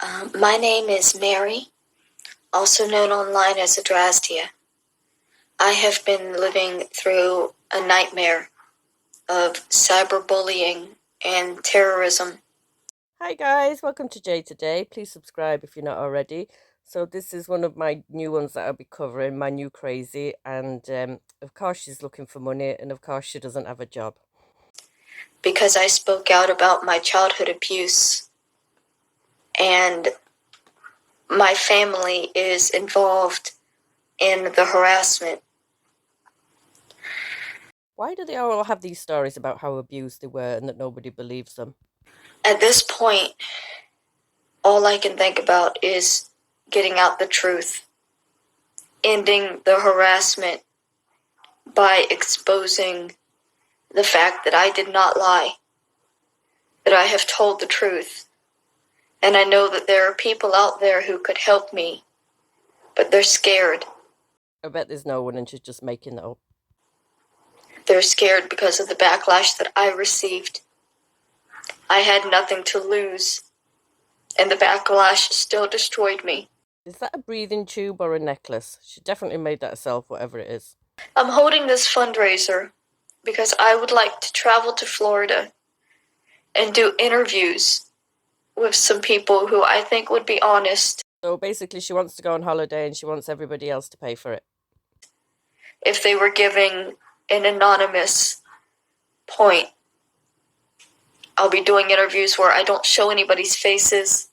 My name is Mary, also known online as Adrasdea. I have been living through a nightmare of cyberbullying and terrorism. Hi guys, welcome to Jay Today. Please subscribe if you're not already. So this is one of my new ones that I'll be covering, my new crazy, and of course she's looking for money, and of course she doesn't have a job. Because I spoke out about my childhood abuse, and my family is involved in the harassment. Why do they all have these stories about how abused they were and that nobody believes them? At this point, all I can think about is getting out the truth, ending the harassment by exposing the fact that I did not lie, that I have told the truth. And I know that there are people out there who could help me, but they're scared. I bet there's no one and she's just making that up. They're scared because of the backlash that I received. I had nothing to lose, and the backlash still destroyed me. Is that a breathing tube or a necklace? She definitely made that herself, whatever it is. I'm holding this fundraiser because I would like to travel to Florida and do interviews with some people who I think would be honest. So basically she wants to go on holiday and she wants everybody else to pay for it. If they were giving an anonymous point, I'll be doing interviews where I don't show anybody's faces,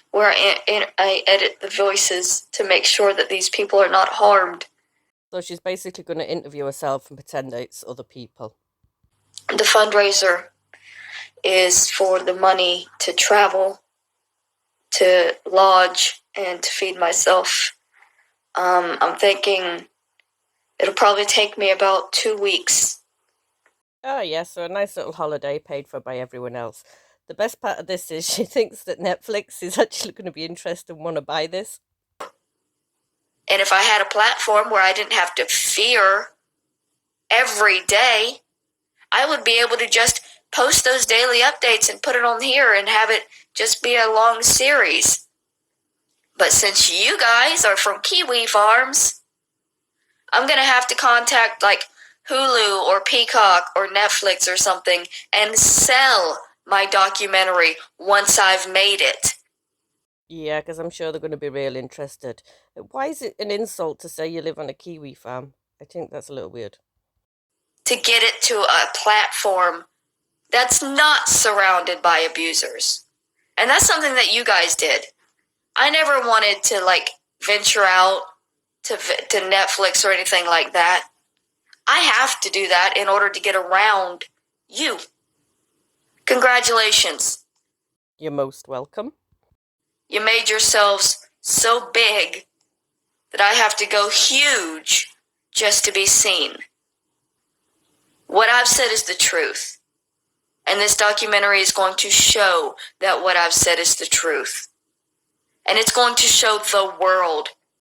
where I edit the voices to make sure that these people are not harmed. So she's basically going to interview herself and pretend that it's other people. The fundraiser is for the money to travel, to lodge, and to feed myself. I'm thinking it'll probably take me about 2 weeks. Oh, yeah, so a nice little holiday paid for by everyone else. The best part of this is she thinks that Netflix is actually going to be interested and want to buy this. And if I had a platform where I didn't have to fear every day, I would be able to just post those daily updates and put it on here and have it just be a long series. But since you guys are from Kiwi Farms, I'm going to have to contact like Hulu or Peacock or Netflix or something and sell my documentary once I've made it. Yeah, because I'm sure they're going to be real interested. Why is it an insult to say you live on a kiwi farm? I think that's a little weird. To get it to a platform that's not surrounded by abusers. And that's something that you guys did. I never wanted to venture out to Netflix or anything like that. I have to do that in order to get around you. Congratulations. You're most welcome. You made yourselves so big that I have to go huge just to be seen. What I've said is the truth. And this documentary is going to show that what I've said is the truth. And it's going to show the world.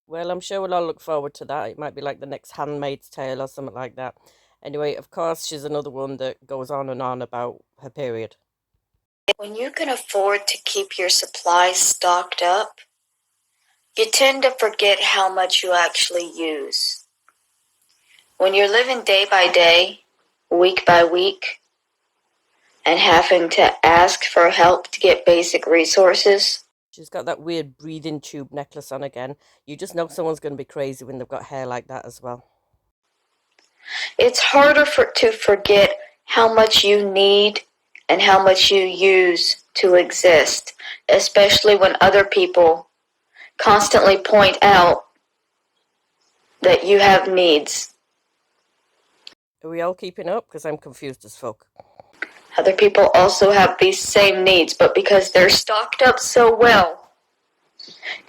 Well, I'm sure we'll all look forward to that. It might be like the next Handmaid's Tale or something like that. Anyway, of course, she's another one that goes on and on about her period. When you can afford to keep your supplies stocked up, you tend to forget how much you actually use. When you're living day by day, week by week, and having to ask for help to get basic resources. She's got that weird breathing tube necklace on again. You just know someone's going to be crazy when they've got hair like that as well. It's harder to forget how much you need and how much you use to exist, especially when other people constantly point out that you have needs. Are we all keeping up? Because I'm confused as fuck. Other people also have these same needs, but because they're stocked up so well,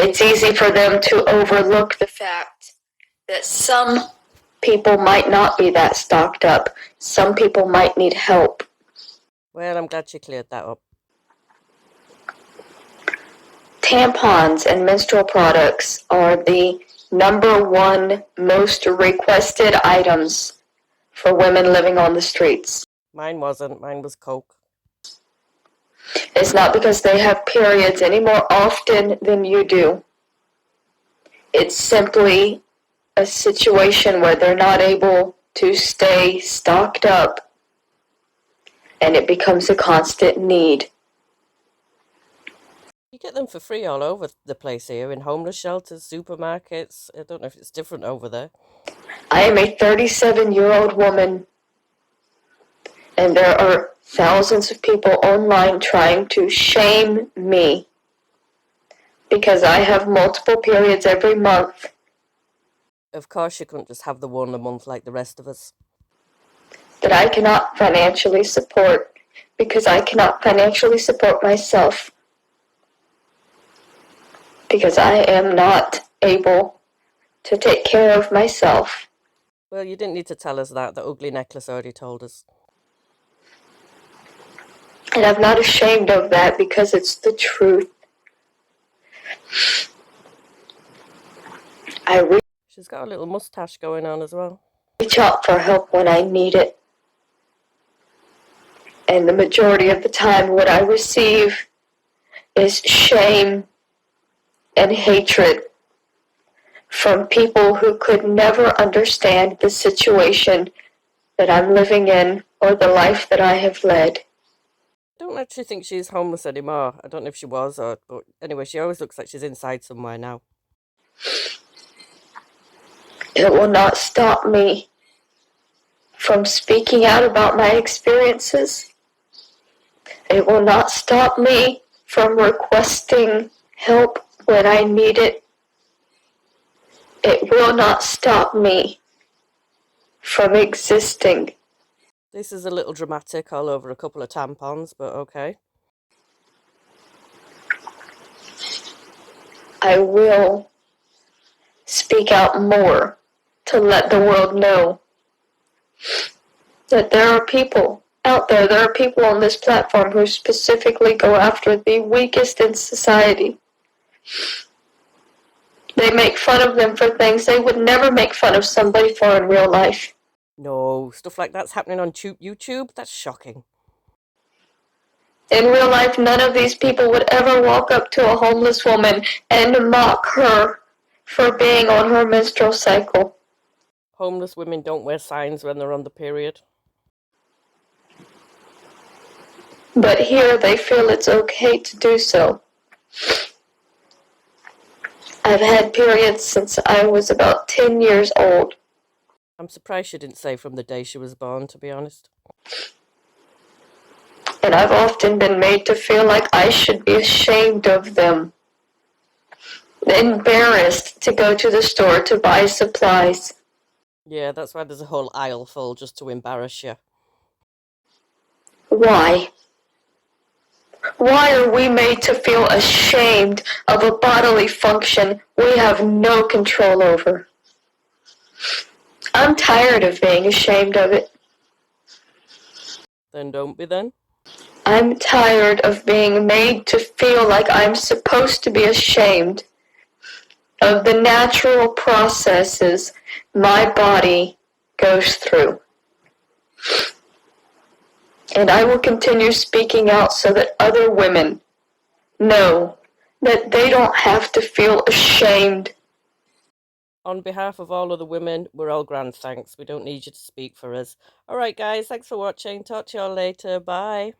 it's easy for them to overlook the fact that some people might not be that stocked up. Some people might need help. Well, I'm glad you cleared that up. Tampons and menstrual products are the #1 most requested items for women living on the streets. Mine wasn't. Mine was Coke. It's not because they have periods any more often than you do. It's simply a situation where they're not able to stay stocked up, and it becomes a constant need. You get them for free all over the place here, in homeless shelters, supermarkets. I don't know if it's different over there. I am a 37-year-old woman, and there are thousands of people online trying to shame me because I have multiple periods every month. Of course, you couldn't just have the one a month like the rest of us. That I cannot financially support because I cannot financially support myself because I am not able to take care of myself. Well, you didn't need to tell us that. The ugly necklace already told us. And I'm not ashamed of that because it's the truth. She's got a little mustache going on as well. Reach out for help when I need it. And the majority of the time, what I receive is shame and hatred from people who could never understand the situation that I'm living in or the life that I have led. I don't actually think she's homeless anymore. I don't know if she was, but anyway, she always looks like she's inside somewhere now. It will not stop me from speaking out about my experiences. It will not stop me from requesting help when I need it. It will not stop me from existing. This is a little dramatic all over a couple of tampons, but okay. I will speak out more to let the world know that there are people out there, there are people on this platform who specifically go after the weakest in society. They make fun of them for things they would never make fun of somebody for in real life. No, stuff like that's happening on YouTube? That's shocking. In real life, none of these people would ever walk up to a homeless woman and mock her for being on her menstrual cycle. Homeless women don't wear signs when they're on the period. But here they feel it's okay to do so. I've had periods since I was about 10 years old. I'm surprised she didn't say from the day she was born, to be honest. And I've often been made to feel like I should be ashamed of them. Embarrassed to go to the store to buy supplies. Yeah, that's why there's a whole aisle full just to embarrass you. Why? Why are we made to feel ashamed of a bodily function we have no control over? I'm tired of being ashamed of it. Then don't be then. I'm tired of being made to feel like I'm supposed to be ashamed of the natural processes my body goes through. And I will continue speaking out so that other women know that they don't have to feel ashamed. On behalf of all other women, we're all grand thanks. We don't need you to speak for us. All right, guys, thanks for watching. Talk to you all later. Bye.